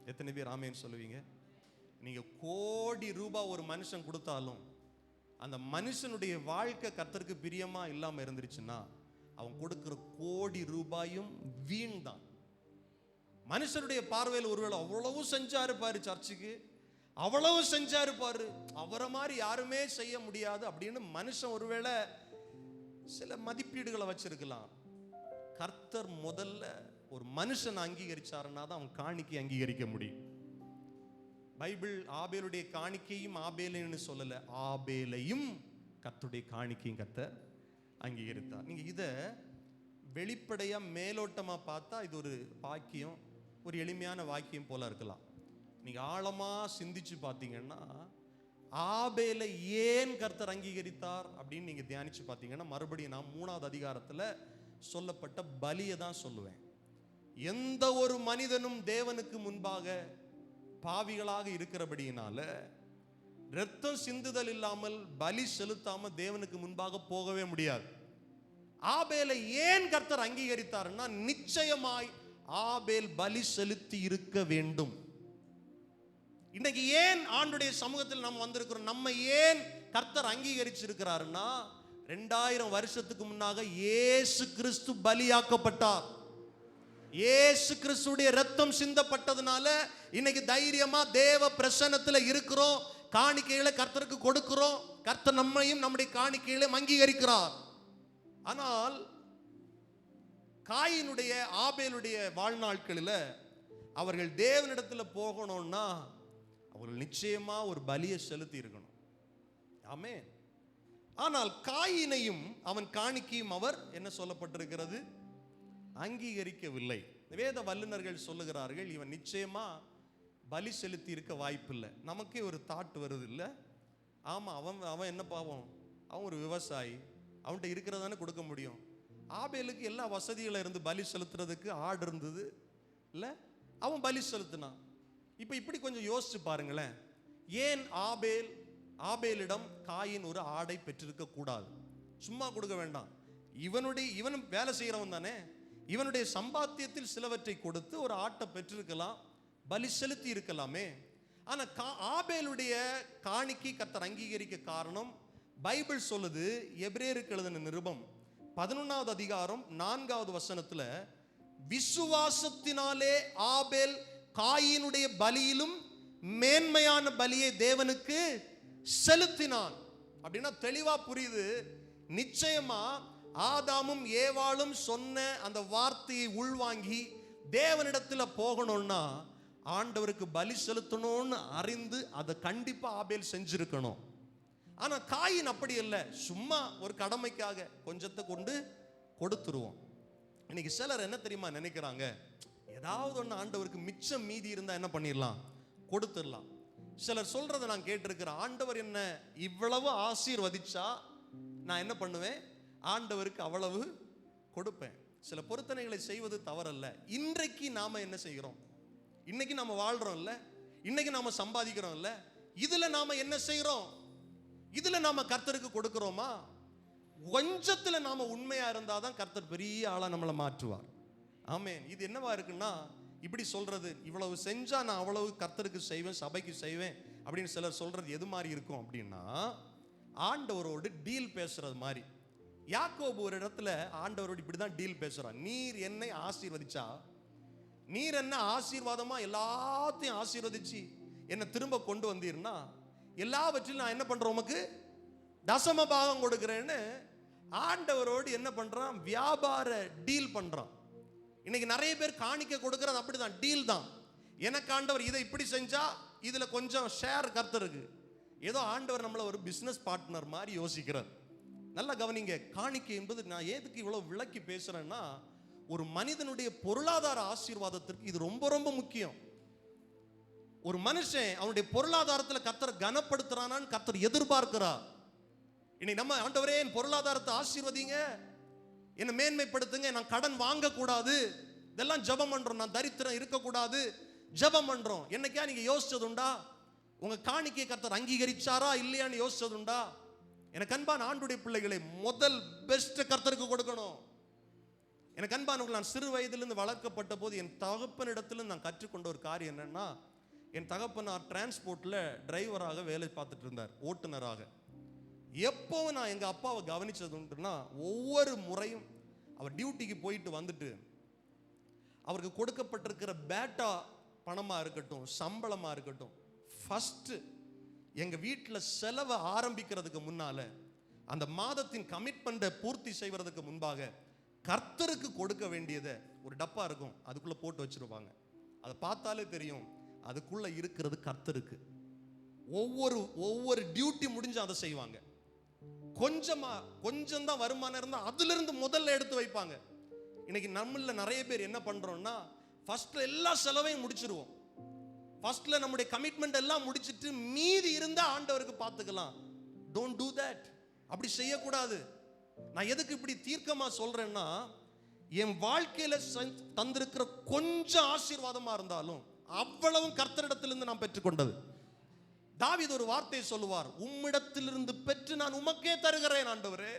எத்தனை பேர் ஆமேன்னு சொல்லுவீங்க? நீங்க கோடி ரூபாய் ஒரு மனுஷன் கொடுத்தாலும் அந்த மனுஷனுடைய வாழ்க்கை கர்த்தருக்கு பிரியமா இல்லாம இருந்துருச்சுன்னா அவன் கொடுக்கிற கோடி ரூபாயும் வீண் தான். மனுஷனுடைய பார்வையில் ஒருவேளை அவ்வளவு செஞ்சாரு பாரு, சர்ச்சுக்கு அவ்வளவு செஞ்சாரு பாரு, அவரை மாதிரி யாருமே செய்ய முடியாது அப்படின்னு மனுஷன் ஒருவேளை சில மதிப்பீடுகளை வச்சிருக்கலாம். கர்த்தர் முதல்ல ஒரு மனுஷன் அங்கீகரிச்சாருன்னா தான் அவன் காணிக்கை அங்கீகரிக்க முடியும். பைபிள் ஆபேலுடைய காணிக்கையும் ஆபேலைன்னு சொல்லல, ஆபேலையும் கர்த்தருடைய காணிக்கையும் கர்த்தர் அங்கீகரித்தார். நீங்க இத வெளிப்படையா மேலோட்டமா பார்த்தா இது ஒரு வாக்கியம், ஒரு எளிமையான வாக்கியம் போல இருக்கலாம். நீங்க ஆழமா சிந்திச்சு பார்த்தீங்கன்னா ஆபேலை ஏன் கர்த்தர் அங்கீகரித்தார் அப்படின்னு நீங்க தியானிச்சு பார்த்தீங்கன்னா மறுபடியும் நான் 3வது அதிகாரத்துல சொல்லப்பட்ட பலியை தான் சொல்லுவேன். எந்த ஒரு மனிதனும் தேவனுக்கு முன்பாக பாவிகளாக இருக்கிறபடியினால இரத்தம் சிந்துதல் இல்லாமல் பலி செலுத்தாம தேவனுக்கு முன்பாக போகவே முடியாது. ஆபேலை ஏன் கர்த்தர் அங்கீகரித்தார்னா நிச்சயமாய் ஆபேல் பலி செலுத்தி இருக்க வேண்டும். இன்னைக்கு ஏன் ஆண்டுடைய சமூகத்தில் நம்ம வந்திருக்கிறோம், நம்ம ஏன் கர்த்தர் அங்கீகரிச்சிருக்கிறாருன்னா 2000 வருஷத்துக்கு முன்னாக இயேசு கிறிஸ்து பலியாக்கப்பட்டார். இயேசு கிறிஸ்துடைய ரத்தம் சிந்தப்பட்டதுனால இன்னைக்கு தைரியமா தேவ பிரசன்னத்துல இருக்கிறோம், காணிக்கைகளை கர்த்தருக்கு கொடுக்கிறோம், கர்த்தர் நம்மையும் நம்முடைய காணிக்கைகளை அங்கீகரிக்கிறார். ஆனால் காயினுடைய ஆபேலுடைய வாழ்நாட்களில் அவர்கள் தேவனிடத்துல போகணும்னா அவர்கள் நிச்சயமா ஒரு பலியை செலுத்தி இருக்கணும். ஆமென். ஆனால் காயினையும் அவன் காணிக்கையும் அவர் என்ன சொல்லப்பட்டிருக்கிறது, அங்கீகரிக்கவில்லை. வேத வல்லுநர்கள் சொல்லுகிறார்கள் இவன் நிச்சயமா பலி செலுத்தி இருக்க வாய்ப்பில்லை. நமக்கே ஒரு தாட் வருது இல்லை, ஆமா அவன் என்ன பாவம், அவன் ஒரு விவசாயி, அவன்கிட்ட இருக்கிறதானே கொடுக்க முடியும். ஆபேலுக்கு எல்லா வசதிகளும் இருந்து பலி செலுத்துறதுக்கு ஆடு இருந்தது இல்லை, அவன் பலி செலுத்தினான். இப்போ இப்படி கொஞ்சம் யோசிச்சு பாருங்களேன், ஏன் ஆபேலிடம் காயின் ஒரு ஆடை பெற்றிருக்க கூடாது? சும்மா கொடுக்க வேண்டாம், இவன் வேலை செய்கிறவன் தானே, இவனுடைய சம்பாத்தியத்தில் சிலவற்றை கொடுத்து ஒரு ஆட்டை பெற்றிருக்கலாம், பலி செலுத்தி இருக்கலாமே. ஆனா ஆபேலுடைய காணிக்கை கர்த்தர் அங்கீகரிக்க காரணம் பைபிள் சொல்லுது. எபிரேயருக்கு எழுதின நிருபம் 11வது அதிகாரம் 4வது வசனத்துல விசுவாசத்தினாலே ஆபேல் காயினுடைய பலியிலும் மேன்மையான பலியை தேவனுக்கு செலுத்தினான். அப்படின்னா தெளிவா புரியுது, நிச்சயமா ஆதாமும் ஏவாளும் சொன்ன அந்த வார்த்தையை உள்வாங்கி தேவனிடத்துல போகணும்னா ஆண்டவருக்கு பலி செலுத்தணும்னு அறிந்து அதை கண்டிப்பா ஆபேல் செஞ்சிருக்கணும். ஆனா காயின் அப்படி இல்லை, சும்மா ஒரு கடமைக்காக கொஞ்சத்தை கொண்டு கொடுத்துருவோம். இன்னைக்கு சிலர் என்ன தெரியுமா நினைக்கிறாங்க, ஏதாவது ஒன்று ஆண்டவருக்கு மிச்சம் மீதி இருந்தா என்ன பண்ணிடலாம், கொடுத்துடலாம். சிலர் சொல்றதை நான் கேட்டிருக்கிறேன், ஆண்டவர் என்ன இவ்வளவு ஆசீர்வதிச்சா நான் என்ன பண்ணுவேன், ஆண்டவருக்கு அவ்வளவு கொடுப்பேன். சில பொருத்தனைகளை செய்வது தவறல்ல. இன்றைக்கு நாம என்ன செய்கிறோம், இன்னைக்கு நாம வாழ்றோம் இல்ல, இன்னைக்கு நாம சம்பாதிக்கிறோம் இல்ல, இதுல நாம என்ன செய்யறோம், இதுல நாம கர்த்தருக்கு கொடுக்கிறோமா? கொஞ்சத்துல நாம உண்மையா இருந்தாதான் கர்த்தர் பெரிய ஆளா நம்மளை மாற்றுவார். ஆமென். இது என்னவா இருக்குன்னா, இப்படி சொல்றது, இவ்வளவு செஞ்சா நான் அவ்வளவு கர்த்தருக்கு செய்வேன், சபைக்கு செய்வேன் அப்படின்னு சிலர் சொல்றது எது மாதிரி இருக்கும் அப்படின்னா, ஆண்டவரோடு டீல் பேசுறது மாதிரி. யாக்கோபு ஒரு இடத்துல ஆண்டவரோடு இப்படிதான் டீல் பேசுறான். நீர் என்னை ஆசீர்வதிச்சா, நீர் என்ன ஆசீர்வாதமா எல்லாத்தையும் ஆசீர்வதிச்சு என்னை திரும்ப கொண்டு வந்தீர்னா எல்லாவற்றிலும் நான் என்ன பண்றேன், உமக்கு தசம பாகம் கொடுக்கிறேன்னு ஆண்டவரோடு என்ன பண்றான், வியாபார டீல் பண்றான். இன்னைக்கு நிறைய பேர் காணிக்க கொடுக்கறது அப்படிதான், டீல் தான். எனக்கு ஆண்டவர் இதை இப்படி செஞ்சா இதுல கொஞ்சம் ஷேர் கர்த்தருக்கு, ஏதோ ஆண்டவர் நம்மள ஒரு பிசினஸ் பார்ட்னர் மாதிரி யோசிக்கிறார். நல்லா கவனிங்க, காணிக்கை என்பது நான் எதுக்கு இவ்வளவு விளக்கி பேசுறேன்னா, ஒரு மனிதனுடைய பொருளாதார ஆசீர்வாதத்திற்கு இது ரொம்ப ரொம்ப முக்கியம். ஒரு மனுஷன் அவனுடைய பொருளாதாரத்தில் கர்த்தரை கனப்படுத்துறானான்னு கர்த்தர் எதிர்பார்க்கிறார். இன்னைக்கு நம்ம ஆண்டவரே என் பொருளாதாரத்தை ஆசீர்வதிங்க, என்னை மேன்மைப்படுத்துங்க, நான் கடன் வாங்கக்கூடாது, இதெல்லாம் ஜெபம் பண்றோம். நான் தரித்திரம் இருக்கக்கூடாது, ஜெபம் பண்றோம். என்னைக்கா நீங்க யோசிச்சதுண்டா, உங்க காணிக்கை கர்த்தர் அங்கீகரிச்சாரா இல்லையான்னு யோசிச்சதுண்டா? எனக்கு அன்பான ஆண்டுடைய பிள்ளைகளை, முதல் பெஸ்ட் கர்த்தருக்கு கொடுக்கணும். எனக்கு அன்பானவர்கள், நான் சிறு வயதிலிருந்து வளர்க்கப்பட்ட போது என் தகப்பனிடத்திலிருந்து நான் கற்றுக்கொண்ட ஒரு காரியம் என்னன்னா, என் தகப்பனார் டிரான்ஸ்போர்ட்ல டிரைவராக வேலை பார்த்துட்டு இருந்தார், ஓட்டுநராக. எப்பவும் நான் எங்க அப்பாவை கவனிச்சது உண்டுன்னா, ஒவ்வொரு முறையும் அவர் டியூட்டிக்கு போயிட்டு வந்துட்டு அவருக்கு கொடுக்கப்பட்டிருக்கிற பேட்டா பணமா இருக்கட்டும், சம்பளமா இருக்கட்டும், ஃபர்ஸ்ட் எங்க வீட்டில் செலவை ஆரம்பிக்கிறதுக்கு முன்னால, அந்த மாதத்தின் கமிட்மெண்ட்டை பூர்த்தி செய்வதற்கு முன்பாக கர்த்தருக்கு கொடுக்க வேண்டியதை ஒரு டப்பா இருக்கும், அதுக்குள்ள போட்டு வச்சிருவாங்க. அதை பார்த்தாலே தெரியும் அதுக்குள்ள இருக்கிறது கர்த்தருக்கு. ஒவ்வொரு டியூட்டி முடிஞ்சு அதை செய்வாங்க. கொஞ்சம் தான் வருமானம் இருந்தால் அதுல இருந்து முதல்ல எடுத்து வைப்பாங்க. இன்னைக்கு நம்மள நிறைய பேர் என்ன பண்றோம்னா, ஃபர்ஸ்ட்ல எல்லா செலவையும் முடிச்சிருவோம். ஃபர்ஸ்ட்ல நம்முடைய கமிட்மெண்ட் எல்லாம் முடிச்சிட்டு மீதி இருந்தா ஆண்டவருக்கு பார்த்துக்கலாம். Don't do that. அப்படி செய்யக்கூடாது. நான் எதுக்கு இப்படி தீர்க்கமா சொல்றேன்னா, என் வாழ்க்கையில தந்திருக்கிற கொஞ்சம் ஆசீர்வாதமா இருந்தாலும் அவ்வளவும் கர்த்தரிடத்திலிருந்து நான் பெற்றுக்கொண்டது. தாவீது ஒரு வார்த்தையை சொல்லுவார், உம்மிடத்திலிருந்து பெற்று நான் உமக்கே தருகிறேன் ஆண்டவரே.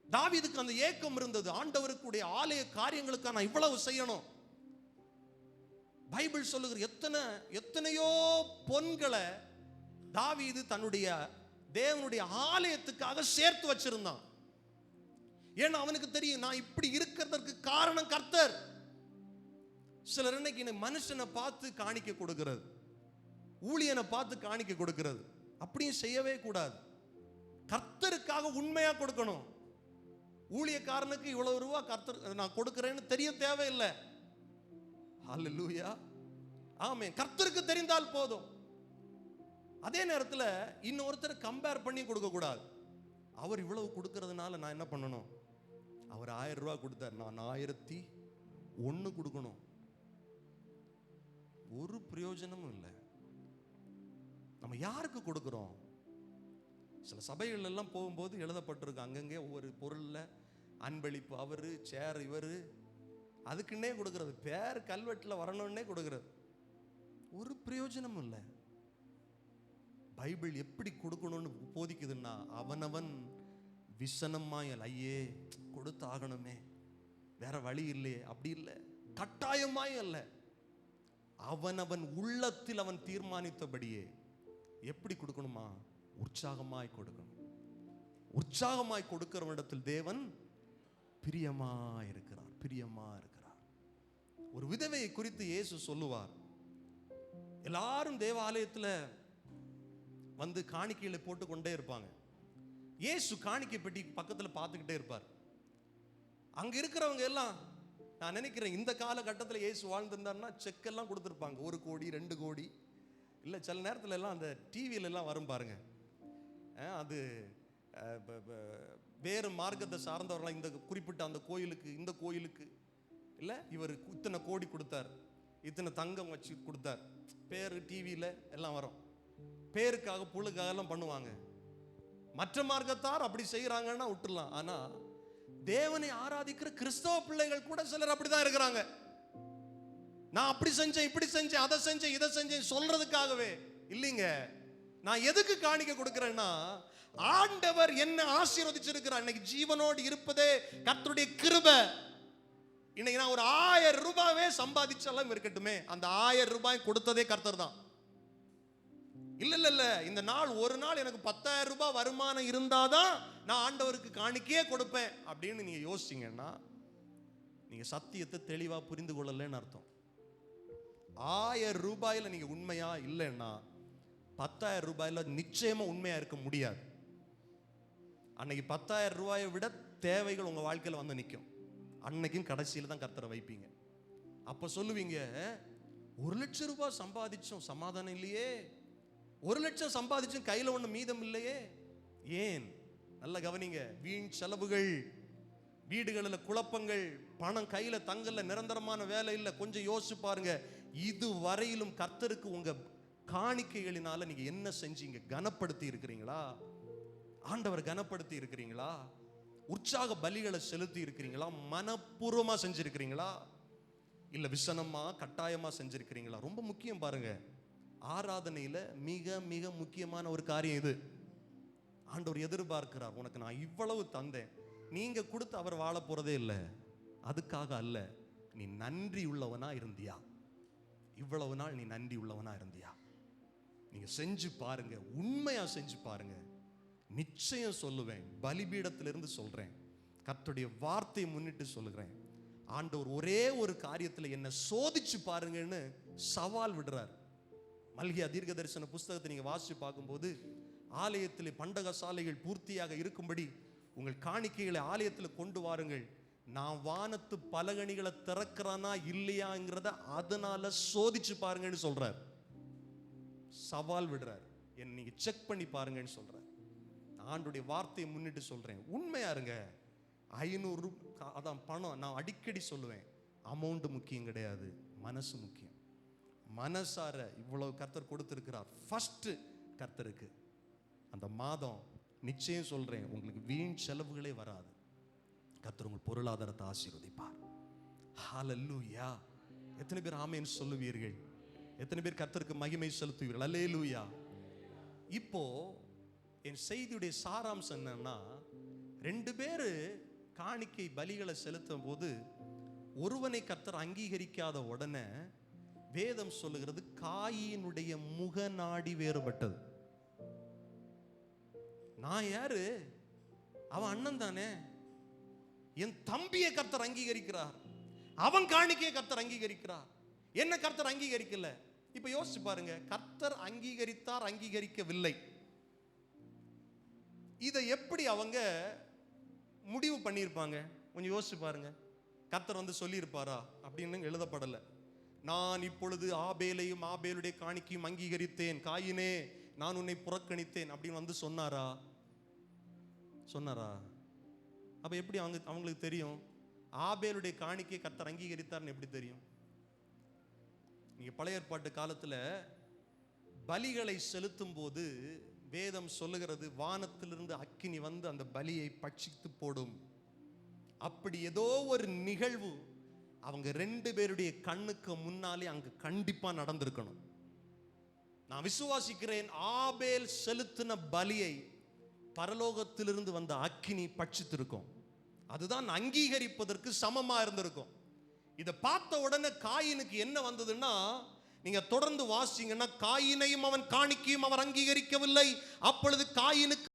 தாவீதுக்கு அந்த ஏக்கம் இருந்தது, ஆண்டவருக்குடைய ஆலய காரியங்களுக்காக நான் இவ்வளவு செய்யணும். பைபிள் சொல்லுகிற எத்தனையோ பொன்களை தாவீது தன்னுடைய தேவனுடைய ஆலயத்துக்காக சேர்த்து வச்சிருந்தான். ஏன்னா அவனுக்கு தெரியும், நான் இப்படி இருக்கிறதற்கு காரணம் கர்த்தர். சிலர் இன்னைக்கு மனுஷனை பார்த்து காணிக்க கொடுக்கிறது, ஊழியனை பார்த்து காணிக்க கொடுக்கிறது, அப்படியும் செய்யவே கூடாது. கர்த்தருக்காக உண்மையா கொடுக்கணும். ஊழியக்காரனுக்கு இவ்வளவு ரூபா கர்த்தர் நான் கொடுக்கிறேன்னு தெரிய தேவையில்லை. ஹல்லேலூயா, ஆமென். கர்த்தருக்கு தெரிந்தால் போதும். அதே நேரத்தில் இன்னொருத்தர் கம்பேர் பண்ணி கொடுக்க கூடாது. அவர் இவ்வளவு கொடுக்கறதுனால நான் என்ன பண்ணணும், அவர் 1000 ரூபா கொடுத்தார், நான் 1001 கொடுக்கணும். ஒரு பிரயோஜனமும் இல்லை. நம்ம யாருக்கு கொடுக்கிறோம்? சில சபைகள் எல்லாம் போகும்போது எழுதப்பட்டிருக்கு அங்கங்கே ஒவ்வொரு பொருள்ல அன்பளிப்பு, அவரு சேர், இவரு, அதுக்குன்னே கொடுக்கிறது, பேர் கல்வெட்டில் வரணும்னே கொடுக்கிறது. ஒரு பிரயோஜனமும் இல்லை. பைபிள் எப்படி கொடுக்கணும்னு போதிக்குதுன்னா, அவனவன் விசனமாய், ஐயே கொடுத்து ஆகணுமே, வேற வழி இல்லையே, அப்படி இல்லை. கட்டாயமாய் அல்ல, அவனவன் உள்ளத்தில் அவன் தீர்மானித்தபடியே எப்படி கொடுக்கணுமா, உற்சாகமாய் கொடுக்கணும். உற்சாகமாய் கொடுக்கிறவனிடத்தில் தேவன் பிரியமாய் இருக்கிறார், பிரியமா இருக்கிறார். ஒரு விதவையை குறித்து இயேசு சொல்லுவார், எல்லாரும் தேவாலயத்தில் வந்து காணிக்கைகளை போட்டு கொண்டே இருப்பாங்க. இயேசு காணிக்கை பெட்டி பக்கத்தில் பார்த்துக்கிட்டே இருப்பார். அங்க இருக்கிறவங்க எல்லாம், நான் நினைக்கிறேன் இந்த காலகட்டத்தில் இயேசு வாழ்ந்திருந்தாருன்னா செக்கெல்லாம் கொடுத்துருப்பாங்க, 1 கோடி 2 கோடி. இல்லை, சில நேரத்தில் எல்லாம் அந்த டிவியில எல்லாம் வரும் பாருங்க, அது வேறு மார்க்கத்தை சார்ந்தவர்களாம் இந்த குறிப்பிட்ட அந்த கோயிலுக்கு, இந்த கோயிலுக்கு இல்லை இவர் இத்தனை கோடி கொடுத்தார், இத்தனை தங்கம் வச்சு கொடுத்தார், பேரு டிவியில் எல்லாம் வரும். பேருக்காக புழுக்காக எல்லாம் பண்ணுவாங்க. மற்ற மார்க்கத்தார் அப்படி செய்யறாங்கன்னா விட்டுடலாம். ஆனா தேவனை ஆராதிக்கிற கிறிஸ்தவ பிள்ளைகள் கூட சிலர் அப்படிதான் இருக்கிறாங்க. நான் அப்படி செஞ்சேன், இப்படி செஞ்சேன், அதை செஞ்சேன், இதை செஞ்சேன் சொல்றதுக்காகவே இல்லைங்க. நான் எதுக்கு காணிக்க கொடுக்கிறேன்னா, ஆண்டவர் என்ன ஆசீர்வதிச்சிருக்கிறார். இன்னைக்கு ஜீவனோடு இருப்பதே கர்த்தருடைய கிருபை. இன்னைக்கு நான் ஒரு 1000 ரூபாவே சம்பாதிச்சாலும் இருக்கட்டுமே, அந்த 1000 ரூபாய் கொடுத்ததே கர்த்தர் தான். இல்ல, இந்த நாள் ஒரு நாள் எனக்கு 10,000 ரூபாய் வருமானம் இருந்தாதான் நான் ஆண்டவருக்கு காணிக்கையே கொடுப்பேன் அப்படின்னு நீங்க யோசிச்சீங்கன்னா, நீங்க சத்தியத்தை தெளிவா புரிந்து கொள்ளலன்னு அர்த்தம். 1000 ரூபாயில நீங்க உண்மையா இல்லைன்னா 10,000 ரூபாயில நிச்சயமா உண்மையா இருக்க முடியாது. அன்னைக்கு 10,000 ரூபாயை விட தேவைகள் உங்க வாழ்க்கையில வந்து நிற்கும். அன்னைக்கும் கடைசியில தான் கர்த்தரை வைப்பீங்க. அப்ப சொல்லுவீங்க, 1,00,000 ரூபாய் சம்பாதிச்சோம், சமாதானம் இல்லையே. 1,00,000 சம்பாதிச்சும் கையில ஒண்ணு மீதம் இல்லையே. ஏன்? நல்ல கவனிங்க. வீண் செலவுகள், வீடுகளில் குழப்பங்கள், பணம் கையில தங்கல, நிரந்தரமான வேலை இல்லை. கொஞ்சம் யோசிச்சு பாருங்க, இது வரையிலும் கர்த்தருக்கு உங்க காணிக்கைகளினால நீங்க என்ன செஞ்சீங்க? கனப்படுத்தி இருக்கிறீங்களா? ஆண்டவர் கனப்படுத்தி இருக்கிறீங்களா? உற்சாக பலிகளை செலுத்தி இருக்கிறீங்களா? மனப்பூர்வமா செஞ்சிருக்கிறீங்களா? இல்ல விசனமா கட்டாயமா செஞ்சிருக்கிறீங்களா? ரொம்ப முக்கியம் பாருங்க. ஆராதனையில மிக மிக முக்கியமான ஒரு காரியம் இது. ஆண்டவர் எதிர்பார்க்கிறார், உனக்கு நான் இவ்வளவு தந்தேன், நீங்க கொடுத்து அவர் வாழ போறதே இல்லை. அதுக்காக அல்ல, நீ நன்றி உள்ளவனா இருந்தியா? இவ்வளவு நாள் நீ நன்றி உள்ளவனா இருந்தியா? நீங்க செஞ்சு பாருங்க, உண்மையா செஞ்சு பாருங்க. நிச்சயம் சொல்லுவேன், பலிபீடத்திலிருந்து சொல்றேன், கர்த்தருடைய வார்த்தையை முன்னிட்டு சொல்லுகிறேன், ஆண்டவர் ஒரே ஒரு காரியத்துல என்ன சோதிச்சு பாருங்கன்னு சவால் விடுறார். மல்கியா தீர்க்க தரிசன புஸ்தகத்தை நீங்க வாசிச்சு பார்க்கும்போது, ஆலயத்திலே பண்டக சாலைகள் பூர்த்தியாக இருக்கும்படி உங்கள் காணிக்கைகளை ஆலயத்தில் கொண்டு வாருங்கள், நான் வானத்து பலகணிகளை திறக்கிறானா இல்லையாங்கிறத அதனால சோதிச்சு பாருங்கன்னு சொல்றார். சவால் விடுறார், என்ன நீங்க செக் பண்ணி பாருங்கன்னு சொல்றார். ஆண்டுடைய வார்த்தையை முன்னிட்டு சொல்றேன், உண்மையா இருங்க. 500 அதான் பணம். நான் அடிக்கடி சொல்லுவேன், அமௌண்ட் முக்கியம் கிடையாது, மனசு முக்கியம். மனசார இவ்வளவு கர்த்தர் கொடுத்திருக்கிறார், ஃபர்ஸ்ட் கர்த்தருக்கு. அந்த மாதம் நிச்சயம் சொல்றேன், உங்களுக்கு வீண் செலவுகளே வராது. கர்த்தர் உங்கள் பொருளாதாரத்தை ஆசீர்வதிப்பார். ஹல்லேலூயா. எத்தனை பேர் ஆமென் சொல்லுவீர்கள்? எத்தனை பேர் கர்த்தருக்கு மகிமை செலுத்துவீர்கள்? அல்லேலூயா. இப்போ என் செய்தியுடைய சாராம்சம் என்னன்னா, 2 பேரு காணிக்கை பலிகளை செலுத்தும் போது ஒருவனை கர்த்தர் அங்கீகரிக்காத உடனே வேதம் சொல்லுகிறது, காயினுடைய முகநாடி வேறுபட்டது. நான் யாரு? அவன் அண்ணன் தானே. என் தம்பியை கர்த்தர் அங்கீகரிக்கிறார், அவன் காணிக்கையை கர்த்தர் அங்கீகரிக்கிறார், என்ன கர்த்தர் அங்கீகரிக்கல. இப்ப யோசிச்சு பாருங்க, கர்த்தர் அங்கீகரித்தார், அங்கீகரிக்கவில்லை, இதை எப்படி அவங்க முடிவு பண்ணியிருப்பாங்க? கொஞ்சம் யோசிச்சு பாருங்க. கர்த்தர் வந்து சொல்லியிருப்பாரா? அப்படின்னு எழுதப்படலை. நான் இப்பொழுது ஆபேலையும் ஆபேலுடைய காணிக்கையும் அங்கீகரித்தேன், காயினே நான் உன்னை புறக்கணித்தேன் அப்படின்னு வந்து சொன்னாரா? சொன்னாரா? அப்ப எப்படி அவங்களுக்கு தெரியும் ஆபேலுடைய காணிக்கை கர்த்தர் அங்கீகரித்தார்னு? எப்படி தெரியும்? நீங்க பழைய ஏற்பாட்டு காலத்துல பலிகளை செலுத்தும் போது வேதம் சொல்லுகிறது, வானத்திலிருந்து அக்கினி வந்து அந்த பலியை பட்சித்து போடும். அப்படி ஏதோ ஒரு நிகழ்வு அவங்க 2 பேருடைய கண்ணுக்கு முன்னாலே அங்கு கண்டிப்பா நடந்திருக்கணும். நான் விசுவாசிக்கிறேன், ஆபேல் செலுத்தின பலியை பரலோகத்திலிருந்து வந்த அக்கினி பட்சித்திருக்கும். அதுதான் அங்கீகரிப்பதற்கு சமமா இருந்திருக்கும். இதை பார்த்த உடனே காயினுக்கு என்ன வந்ததுன்னா, நீங்க தொடர்ந்து வாசிங்கன்னா, காயினையும் அவன் காணிக்கையும் அவர் அங்கீகரிக்கவில்லை. அப்பொழுது காயினுக்கு